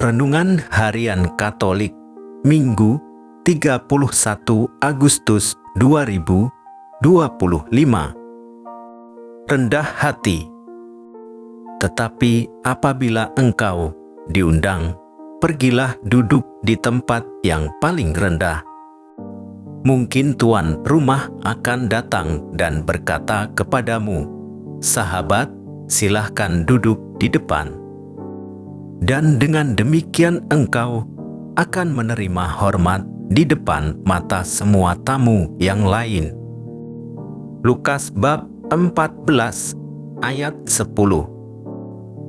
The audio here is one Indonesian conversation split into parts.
Renungan Harian Katolik Minggu 31 Agustus 2025. Rendah hati. Tetapi apabila engkau diundang, pergilah duduk di tempat yang paling rendah. Mungkin tuan rumah akan datang dan berkata kepadamu, "Sahabat, silahkan duduk di depan." Dan dengan demikian engkau akan menerima hormat di depan mata semua tamu yang lain. Lukas bab 14 ayat 10.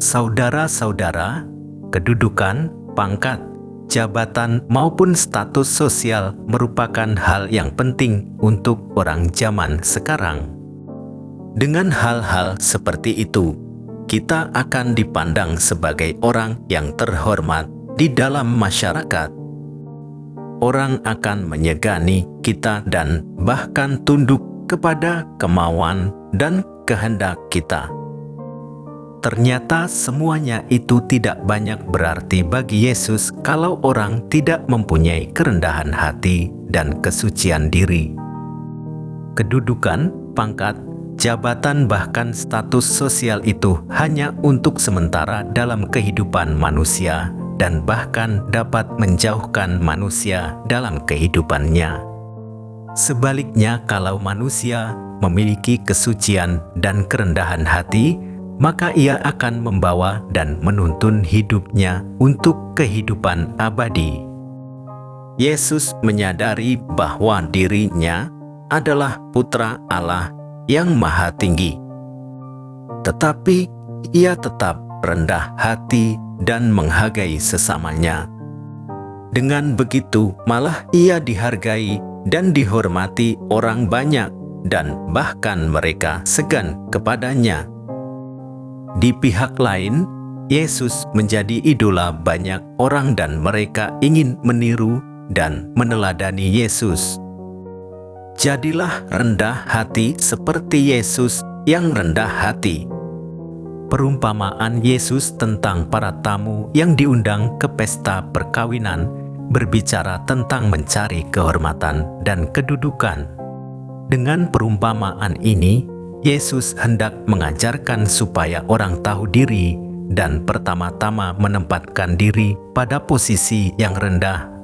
Saudara-saudara, kedudukan, pangkat, jabatan maupun status sosial merupakan hal yang penting untuk orang zaman sekarang. Dengan hal-hal seperti itu, kita akan dipandang sebagai orang yang terhormat di dalam masyarakat. Orang akan menyegani kita dan bahkan tunduk kepada kemauan dan kehendak kita. Ternyata semuanya itu tidak banyak berarti bagi Yesus kalau orang tidak mempunyai kerendahan hati dan kesucian diri. Kedudukan, pangkat, jabatan bahkan status sosial itu hanya untuk sementara dalam kehidupan manusia dan bahkan dapat menjauhkan manusia dalam kehidupannya. Sebaliknya, kalau manusia memiliki kesucian dan kerendahan hati, maka ia akan membawa dan menuntun hidupnya untuk kehidupan abadi. Yesus menyadari bahwa dirinya adalah Putra Allah yang Maha Tinggi. Tetapi ia tetap rendah hati dan menghargai sesamanya. Dengan begitu, malah ia dihargai dan dihormati orang banyak dan bahkan mereka segan kepadanya. Di pihak lain, Yesus menjadi idola banyak orang dan mereka ingin meniru dan meneladani Yesus. Jadilah rendah hati seperti Yesus yang rendah hati. Perumpamaan Yesus tentang para tamu yang diundang ke pesta perkawinan berbicara tentang mencari kehormatan dan kedudukan. Dengan perumpamaan ini, Yesus hendak mengajarkan supaya orang tahu diri dan pertama-tama menempatkan diri pada posisi yang rendah.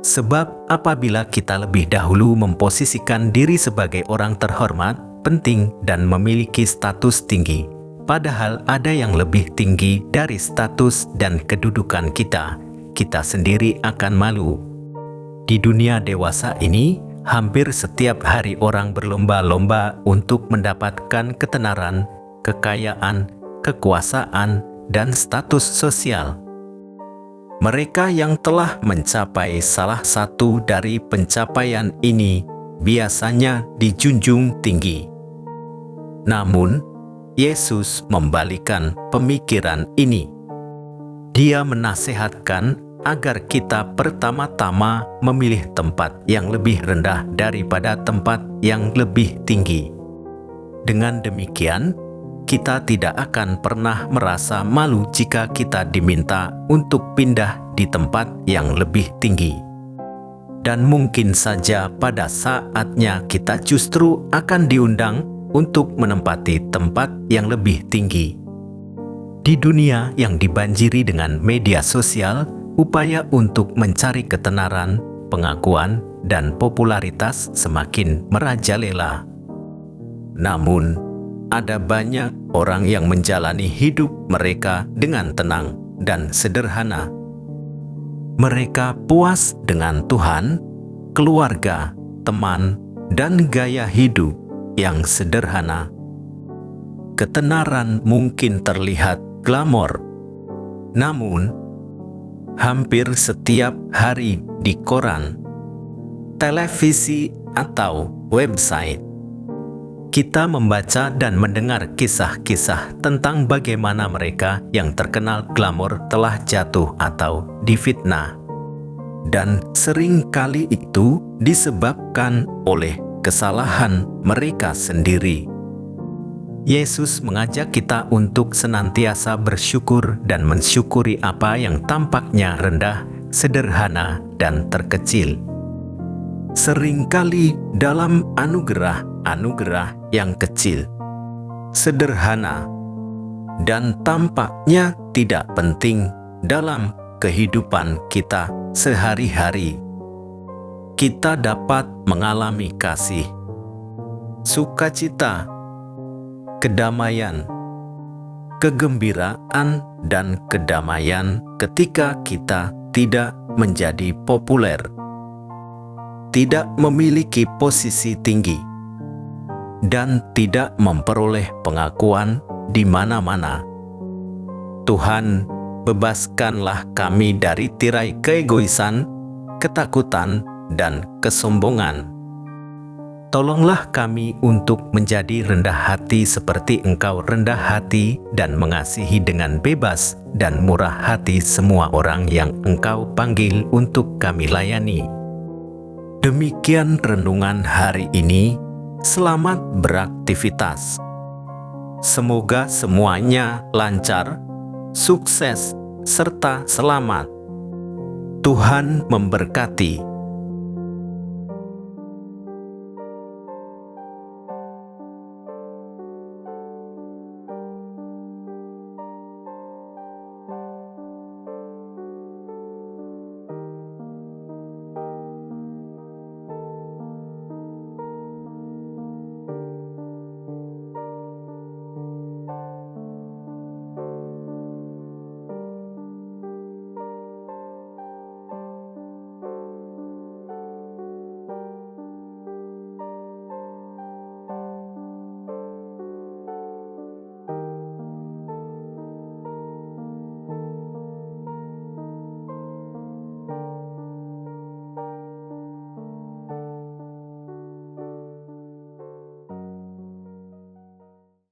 Sebab apabila kita lebih dahulu memposisikan diri sebagai orang terhormat, penting dan memiliki status tinggi, padahal ada yang lebih tinggi dari status dan kedudukan kita, kita sendiri akan malu. Di dunia dewasa ini, hampir setiap hari orang berlomba-lomba untuk mendapatkan ketenaran, kekayaan, kekuasaan, dan status sosial. Mereka yang telah mencapai salah satu dari pencapaian ini biasanya dijunjung tinggi. Namun, Yesus membalikan pemikiran ini. Dia menasihatkan agar kita pertama-tama memilih tempat yang lebih rendah daripada tempat yang lebih tinggi. Dengan demikian, kita tidak akan pernah merasa malu jika kita diminta untuk pindah di tempat yang lebih tinggi. Dan mungkin saja pada saatnya kita justru akan diundang untuk menempati tempat yang lebih tinggi. Di dunia yang dibanjiri dengan media sosial, upaya untuk mencari ketenaran, pengakuan, dan popularitas semakin merajalela. Namun, ada banyak orang yang menjalani hidup mereka dengan tenang dan sederhana. Mereka puas dengan Tuhan, keluarga, teman, dan gaya hidup yang sederhana. Ketenaran mungkin terlihat glamor, namun hampir setiap hari di koran, televisi, atau website, kita membaca dan mendengar kisah-kisah tentang bagaimana mereka yang terkenal glamor telah jatuh atau difitnah. Dan sering kali itu disebabkan oleh kesalahan mereka sendiri. Yesus mengajak kita untuk senantiasa bersyukur dan mensyukuri apa yang tampaknya rendah, sederhana, dan terkecil. Seringkali dalam anugerah yang kecil, sederhana, dan tampaknya tidak penting dalam kehidupan kita sehari-hari, kita dapat mengalami kasih, sukacita, kedamaian, kegembiraan, dan kedamaian ketika kita tidak menjadi populer, tidak memiliki posisi tinggi, dan tidak memperoleh pengakuan di mana-mana. Tuhan, bebaskanlah kami dari tirai keegoisan, ketakutan, dan kesombongan. Tolonglah kami untuk menjadi rendah hati seperti Engkau rendah hati dan mengasihi dengan bebas dan murah hati semua orang yang Engkau panggil untuk kami layani. Demikian renungan hari ini. Selamat beraktivitas. Semoga semuanya lancar, sukses, serta selamat. Tuhan memberkati.